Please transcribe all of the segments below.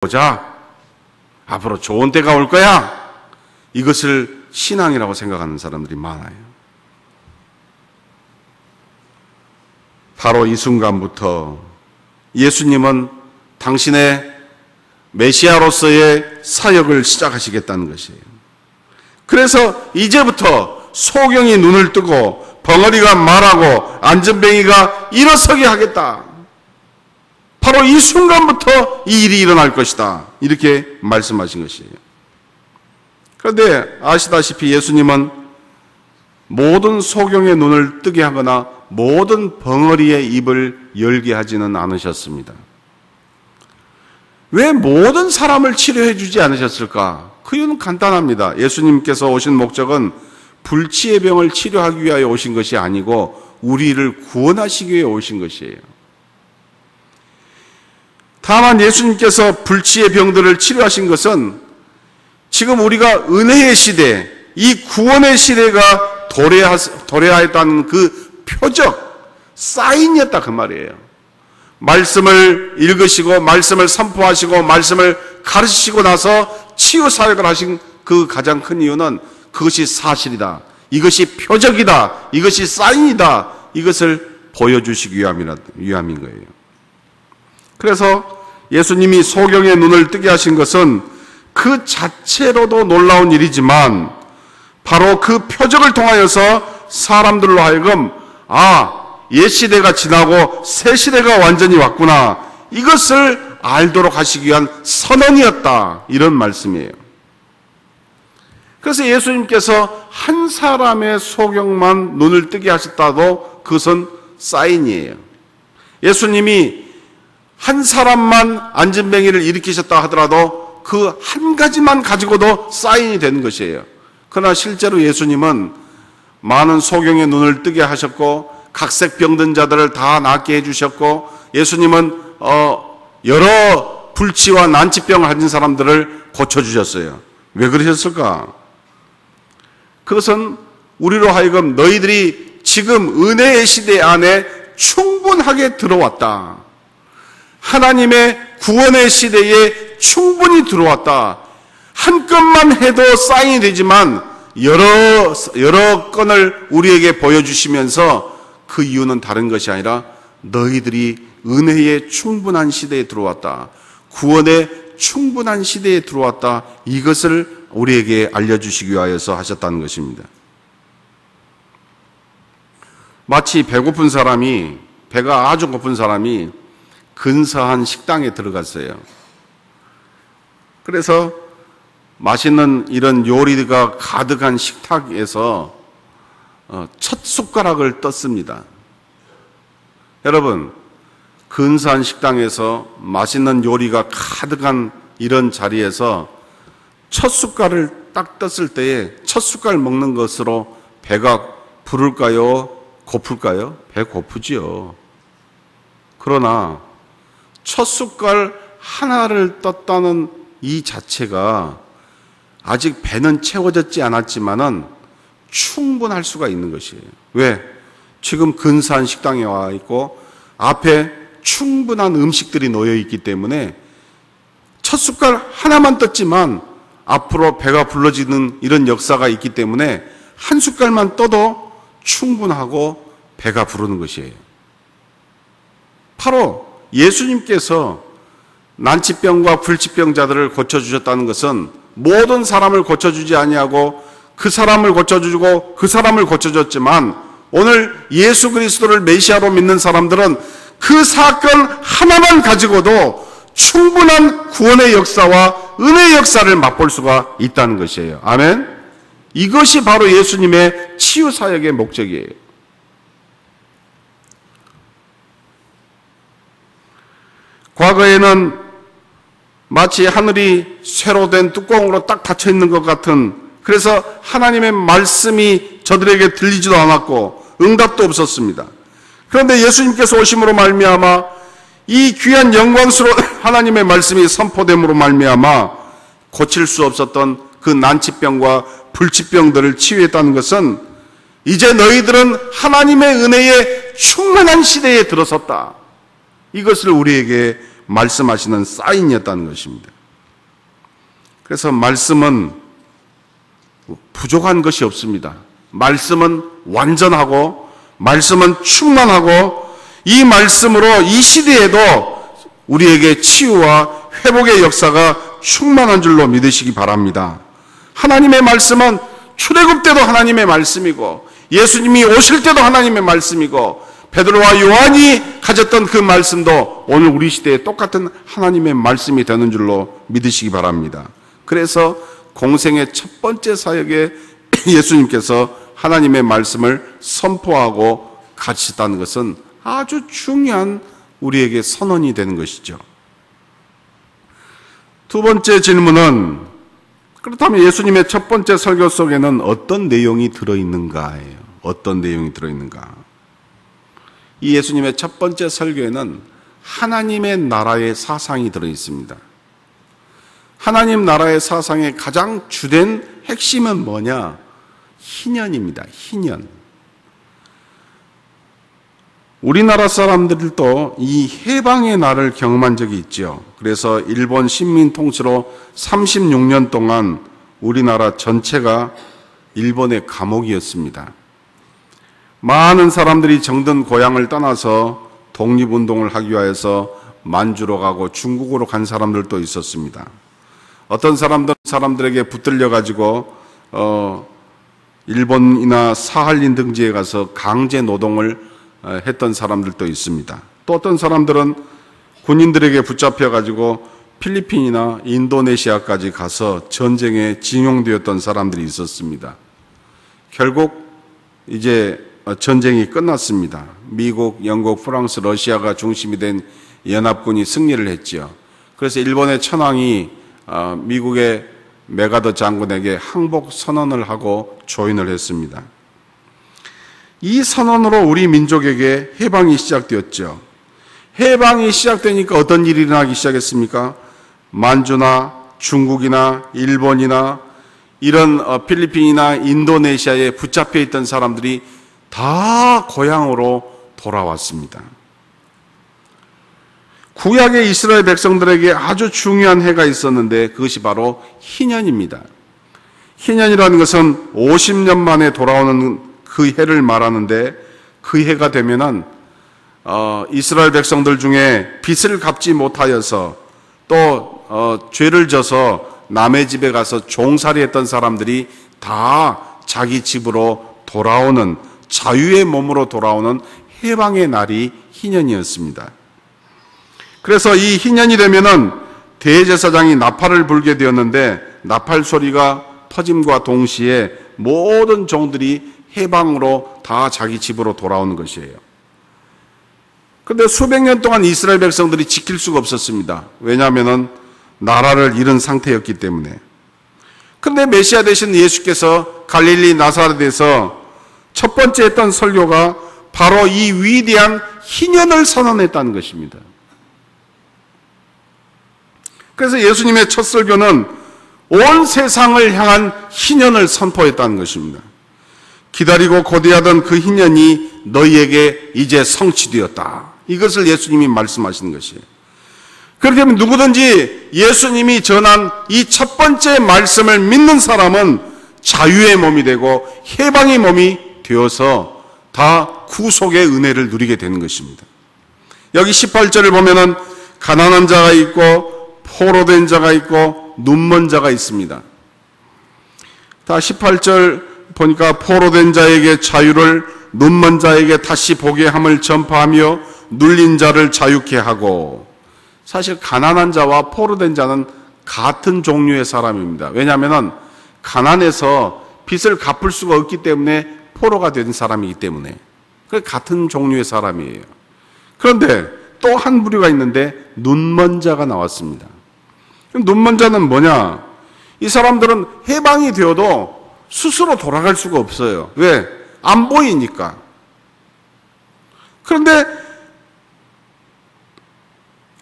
보자. 앞으로 좋은 때가 올 거야. 이것을 신앙이라고 생각하는 사람들이 많아요. 바로 이 순간부터 예수님은 당신의 메시아로서의 사역을 시작하시겠다는 것이에요. 그래서 이제부터 소경이 눈을 뜨고 벙어리가 말하고 안전뱅이가 일어서게 하겠다. 바로 이 순간부터 이 일이 일어날 것이다. 이렇게 말씀하신 것이에요. 그런데 아시다시피 예수님은 모든 소경의 눈을 뜨게 하거나 모든 벙어리의 입을 열게 하지는 않으셨습니다. 왜 모든 사람을 치료해 주지 않으셨을까? 그 이유는 간단합니다. 예수님께서 오신 목적은 불치의 병을 치료하기 위하여 오신 것이 아니고 우리를 구원하시기 위해 오신 것이에요. 다만 예수님께서 불치의 병들을 치료하신 것은 지금 우리가 은혜의 시대, 이 구원의 시대가 도래하였다는 그 표적, 사인이었다 그 말이에요. 말씀을 읽으시고 말씀을 선포하시고 말씀을 가르치시고 나서 치유 사역을 하신 그 가장 큰 이유는 그것이 사실이다. 이것이 표적이다. 이것이 사인이다. 이것을 보여주시기 위함인 거예요. 그래서 예수님이 소경의 눈을 뜨게 하신 것은 그 자체로도 놀라운 일이지만 바로 그 표적을 통하여서 사람들로 하여금 옛 시대가 지나고 새 시대가 완전히 왔구나. 이것을 알도록 하시기 위한 선언이었다. 이런 말씀이에요. 그래서 예수님께서 한 사람의 소경만 눈을 뜨게 하셨다도 그것은 사인이에요. 예수님이 한 사람만 안진뱅이를 일으키셨다 하더라도 그 한 가지만 가지고도 사인이 되는 것이에요. 그러나 실제로 예수님은 많은 소경의 눈을 뜨게 하셨고 각색 병든 자들을 다 낫게 해주셨고 예수님은 여러 불치와 난치병을 가진 사람들을 고쳐주셨어요. 왜 그러셨을까? 그것은 우리로 하여금 너희들이 지금 은혜의 시대 안에 충분하게 들어왔다. 하나님의 구원의 시대에 충분히 들어왔다. 한 건만 해도 사인이 되지만 여러 건을 우리에게 보여주시면서 그 이유는 다른 것이 아니라 너희들이 은혜의 충분한 시대에 들어왔다. 구원의 충분한 시대에 들어왔다. 이것을 우리에게 알려주시기 위하여서 하셨다는 것입니다. 마치 배가 아주 고픈 사람이 근사한 식당에 들어갔어요. 그래서 맛있는 이런 요리가 가득한 식탁에서 첫 숟가락을 떴습니다. 여러분, 근사한 식당에서 맛있는 요리가 가득한 이런 자리에서 첫 숟갈을 딱 떴을 때에 첫 숟갈 먹는 것으로 배가 부를까요? 고플까요? 배 고프지요. 그러나 첫 숟갈 하나를 떴다는 이 자체가 아직 배는 채워졌지 않았지만은 충분할 수가 있는 것이에요. 왜? 지금 근사한 식당에 와 있고 앞에 충분한 음식들이 놓여 있기 때문에 첫 숟갈 하나만 떴지만 앞으로 배가 불러지는 이런 역사가 있기 때문에 한 숟갈만 떠도 충분하고 배가 부르는 것이에요. 바로 예수님께서 난치병과 불치병자들을 고쳐주셨다는 것은 모든 사람을 고쳐주지 아니하고 그 사람을 고쳐주고 그 사람을 고쳐줬지만 오늘 예수 그리스도를 메시아로 믿는 사람들은 그 사건 하나만 가지고도 충분한 구원의 역사와 은혜의 역사를 맛볼 수가 있다는 것이에요. 아멘. 이것이 바로 예수님의 치유 사역의 목적이에요. 과거에는 마치 하늘이 쇠로 된 뚜껑으로 딱 닫혀 있는 것 같은, 그래서 하나님의 말씀이 저들에게 들리지도 않았고 응답도 없었습니다. 그런데 예수님께서 오심으로 말미암아 이 귀한 영광스러운 하나님의 말씀이 선포됨으로 말미암아 고칠 수 없었던 그 난치병과 불치병들을 치유했다는 것은 이제 너희들은 하나님의 은혜의 충만한 시대에 들어섰다. 이것을 우리에게 말씀하시는 사인이었다는 것입니다. 그래서 말씀은 부족한 것이 없습니다. 말씀은 완전하고 말씀은 충만하고 이 말씀으로 이 시대에도 우리에게 치유와 회복의 역사가 충만한 줄로 믿으시기 바랍니다. 하나님의 말씀은 출애굽 때도 하나님의 말씀이고 예수님이 오실 때도 하나님의 말씀이고 베드로와 요한이 가졌던 그 말씀도 오늘 우리 시대에 똑같은 하나님의 말씀이 되는 줄로 믿으시기 바랍니다. 그래서 공생의 첫 번째 사역에 예수님께서 하나님의 말씀을 선포하고 가르치셨다는 것은 아주 중요한 우리에게 선언이 되는 것이죠. 두 번째 질문은 그렇다면 예수님의 첫 번째 설교 속에는 어떤 내용이 들어있는가예요. 어떤 내용이 들어있는가. 이 예수님의 첫 번째 설교에는 하나님의 나라의 사상이 들어있습니다. 하나님 나라의 사상의 가장 주된 핵심은 뭐냐? 희년입니다. 희년. 우리나라 사람들도 이 해방의 날을 경험한 적이 있죠. 그래서 일본 식민 통치로 36년 동안 우리나라 전체가 일본의 감옥이었습니다. 많은 사람들이 정든 고향을 떠나서 독립운동을 하기 위해서 만주로 가고 중국으로 간 사람들도 있었습니다. 어떤 사람들에게 붙들려 가지고 일본이나 사할린 등지에 가서 강제 노동을 했던 사람들도 있습니다. 또 어떤 사람들은 군인들에게 붙잡혀 가지고 필리핀이나 인도네시아까지 가서 전쟁에 징용되었던 사람들이 있었습니다. 결국 이제 전쟁이 끝났습니다. 미국, 영국, 프랑스, 러시아가 중심이 된 연합군이 승리를 했죠. 그래서 일본의 천황이 미국의 메가더 장군에게 항복 선언을 하고 조인을 했습니다. 이 선언으로 우리 민족에게 해방이 시작되었죠. 해방이 시작되니까 어떤 일이 일어나기 시작했습니까? 만주나 중국이나 일본이나 이런 필리핀이나 인도네시아에 붙잡혀 있던 사람들이 다 고향으로 돌아왔습니다. 구약의 이스라엘 백성들에게 아주 중요한 해가 있었는데 그것이 바로 희년입니다. 희년이라는 것은 50년 만에 돌아오는 그 해를 말하는데 그 해가 되면은 이스라엘 백성들 중에 빚을 갚지 못하여서 또 죄를 져서 남의 집에 가서 종살이했던 사람들이 다 자기 집으로 돌아오는 자유의 몸으로 돌아오는 해방의 날이 희년이었습니다. 그래서 이 희년이 되면은 대제사장이 나팔을 불게 되었는데 나팔 소리가 터짐과 동시에 모든 종들이 해방으로 다 자기 집으로 돌아오는 것이에요. 그런데 수백 년 동안 이스라엘 백성들이 지킬 수가 없었습니다. 왜냐하면 나라를 잃은 상태였기 때문에. 그런데 메시아 되신 예수께서 갈릴리 나사렛에서 첫 번째 했던 설교가 바로 이 위대한 희년을 선언했다는 것입니다. 그래서 예수님의 첫 설교는 온 세상을 향한 희년을 선포했다는 것입니다. 기다리고 고대하던 그 희년이 너희에게 이제 성취되었다. 이것을 예수님이 말씀하시는 것이에요. 그렇기 때문에 누구든지 예수님이 전한 이 첫 번째 말씀을 믿는 사람은 자유의 몸이 되고 해방의 몸이 되어서 다 구속의 은혜를 누리게 되는 것입니다. 여기 18절을 보면은 가난한 자가 있고 포로된 자가 있고 눈먼 자가 있습니다. 다 18절 보니까 포로된 자에게 자유를 눈먼 자에게 다시 보게 함을 전파하며 눌린 자를 자유케 하고. 사실 가난한 자와 포로된 자는 같은 종류의 사람입니다. 왜냐하면 가난해서 빚을 갚을 수가 없기 때문에 포로가 된 사람이기 때문에 같은 종류의 사람이에요. 그런데 또 한 부류가 있는데 눈먼 자가 나왔습니다. 눈먼 자는 뭐냐? 이 사람들은 해방이 되어도 스스로 돌아갈 수가 없어요. 왜? 안 보이니까. 그런데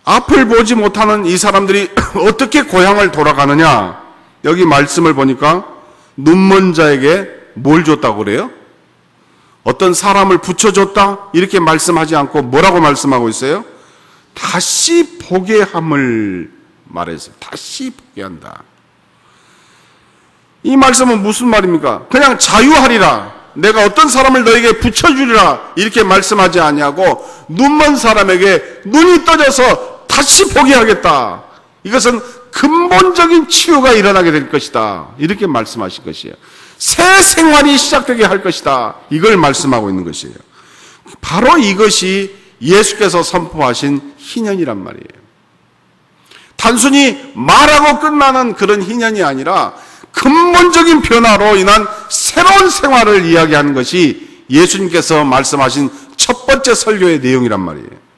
앞을 보지 못하는 이 사람들이 어떻게 고향을 돌아가느냐? 여기 말씀을 보니까 눈먼 자에게 뭘 줬다고 그래요? 어떤 사람을 붙여줬다? 이렇게 말씀하지 않고 뭐라고 말씀하고 있어요? 다시 보게 함을 말했어요. 다시 보게 한다. 이 말씀은 무슨 말입니까? 그냥 자유하리라, 내가 어떤 사람을 너에게 붙여주리라 이렇게 말씀하지 아니하고 눈먼 사람에게 눈이 떠져서 다시 보게 하겠다. 이것은 근본적인 치유가 일어나게 될 것이다. 이렇게 말씀하신 것이에요. 새 생활이 시작되게 할 것이다. 이걸 말씀하고 있는 것이에요. 바로 이것이 예수께서 선포하신 희년이란 말이에요. 단순히 말하고 끝나는 그런 희년이 아니라 근본적인 변화로 인한 새로운 생활을 이야기하는 것이 예수님께서 말씀하신 첫 번째 설교의 내용이란 말이에요.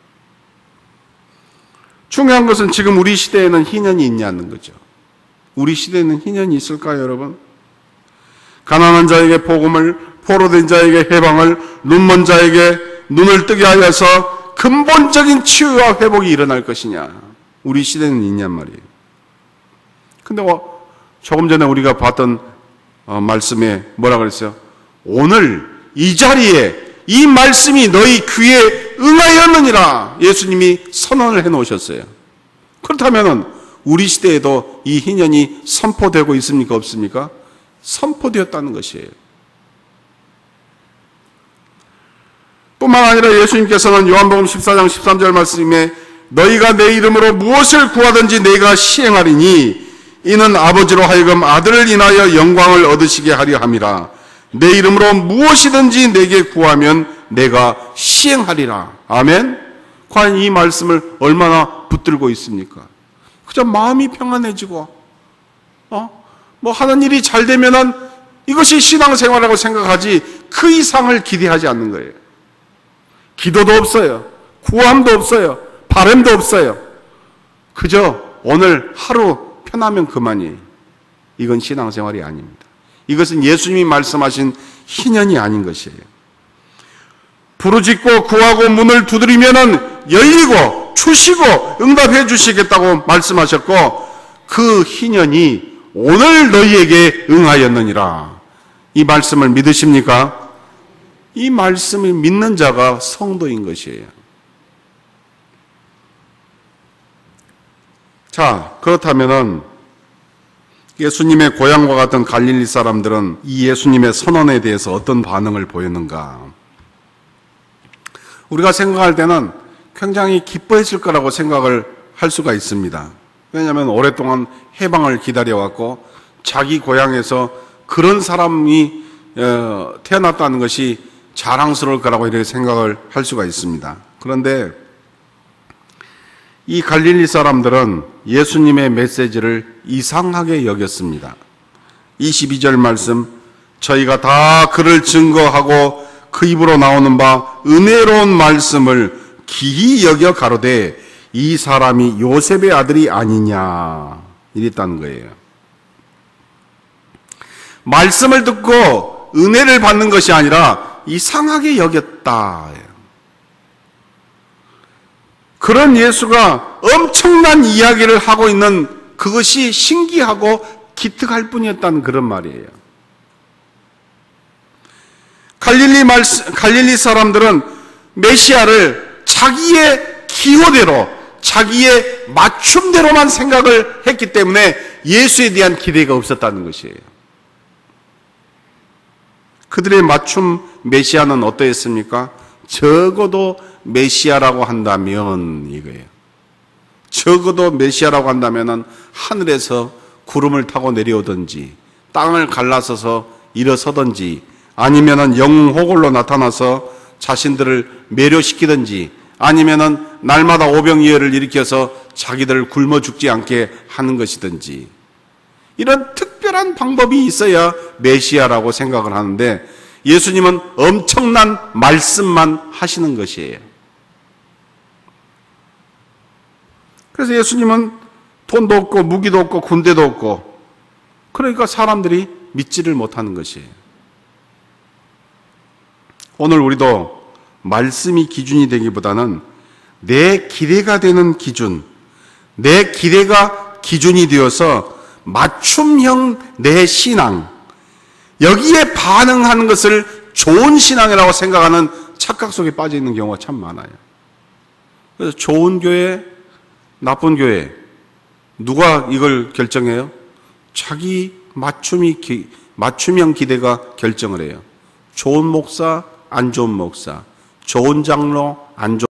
중요한 것은 지금 우리 시대에는 희년이 있냐는 거죠. 우리 시대에는 희년이 있을까요, 여러분? 가난한 자에게 복음을, 포로된 자에게 해방을, 눈먼 자에게 눈을 뜨게 하여서 근본적인 치유와 회복이 일어날 것이냐? 우리 시대는 있냔 말이에요. 근데 조금 전에 우리가 봤던 말씀에 뭐라 그랬어요? 오늘 이 자리에 이 말씀이 너희 귀에 응하였느니라 예수님이 선언을 해놓으셨어요. 그렇다면 우리 시대에도 이 희년이 선포되고 있습니까? 없습니까? 선포되었다는 것이에요. 뿐만 아니라 예수님께서는 요한복음 14장 13절 말씀에 너희가 내 이름으로 무엇을 구하든지 내가 시행하리니 이는 아버지로 하여금 아들을 인하여 영광을 얻으시게 하려 함이라. 내 이름으로 무엇이든지 내게 구하면 내가 시행하리라. 아멘. 과연 이 말씀을 얼마나 붙들고 있습니까? 그저 마음이 평안해지고 뭐 하는 일이 잘 되면은 이것이 신앙생활이라고 생각하지 그 이상을 기대하지 않는 거예요. 기도도 없어요. 구함도 없어요. 바람도 없어요. 그저 오늘 하루 편하면 그만이에요. 이건 신앙생활이 아닙니다. 이것은 예수님이 말씀하신 희년이 아닌 것이에요. 부르짖고 구하고 문을 두드리면은 열리고 주시고 응답해 주시겠다고 말씀하셨고 그 희년이 오늘 너희에게 응하였느니라. 이 말씀을 믿으십니까? 이 말씀을 믿는 자가 성도인 것이에요. 자, 그렇다면은 예수님의 고향과 같은 갈릴리 사람들은 이 예수님의 선언에 대해서 어떤 반응을 보였는가? 우리가 생각할 때는 굉장히 기뻐했을 거라고 생각을 할 수가 있습니다. 왜냐하면 오랫동안 해방을 기다려왔고 자기 고향에서 그런 사람이 태어났다는 것이 자랑스러울 거라고 이렇게 생각을 할 수가 있습니다. 그런데 이 갈릴리 사람들은 예수님의 메시지를 이상하게 여겼습니다. 22절 말씀, 저희가 다 그를 증거하고 그 입으로 나오는 바 은혜로운 말씀을 기히 여겨 가로되 이 사람이 요셉의 아들이 아니냐 이랬다는 거예요. 말씀을 듣고 은혜를 받는 것이 아니라 이상하게 여겼다. 그런 예수가 엄청난 이야기를 하고 있는 그것이 신기하고 기특할 뿐이었다는 그런 말이에요. 갈릴리 사람들은 메시아를 자기의 기호대로, 자기의 맞춤대로만 생각을 했기 때문에 예수에 대한 기대가 없었다는 것이에요. 그들의 맞춤 메시아는 어떠했습니까? 적어도 메시아라고 한다면 이거예요. 적어도 메시아라고 한다면은 하늘에서 구름을 타고 내려오든지 땅을 갈라서서 일어서든지 아니면은 영호걸로 나타나서 자신들을 매료시키든지 아니면은 날마다 오병이어를 일으켜서 자기들을 굶어 죽지 않게 하는 것이든지 이런 특별한 방법이 있어야 메시아라고 생각을 하는데 예수님은 엄청난 말씀만 하시는 것이에요. 그래서 예수님은 돈도 없고 무기도 없고 군대도 없고 그러니까 사람들이 믿지를 못하는 것이에요. 오늘 우리도 말씀이 기준이 되기보다는 내 기대가 되는 기준, 내 기대가 기준이 되어서 맞춤형 내 신앙, 여기에 반응하는 것을 좋은 신앙이라고 생각하는 착각 속에 빠져 있는 경우가 참 많아요. 그래서 좋은 교회, 나쁜 교회, 누가 이걸 결정해요? 자기 맞춤형 기대가 결정을 해요. 좋은 목사, 안 좋은 목사, 좋은 장로, 안 좋은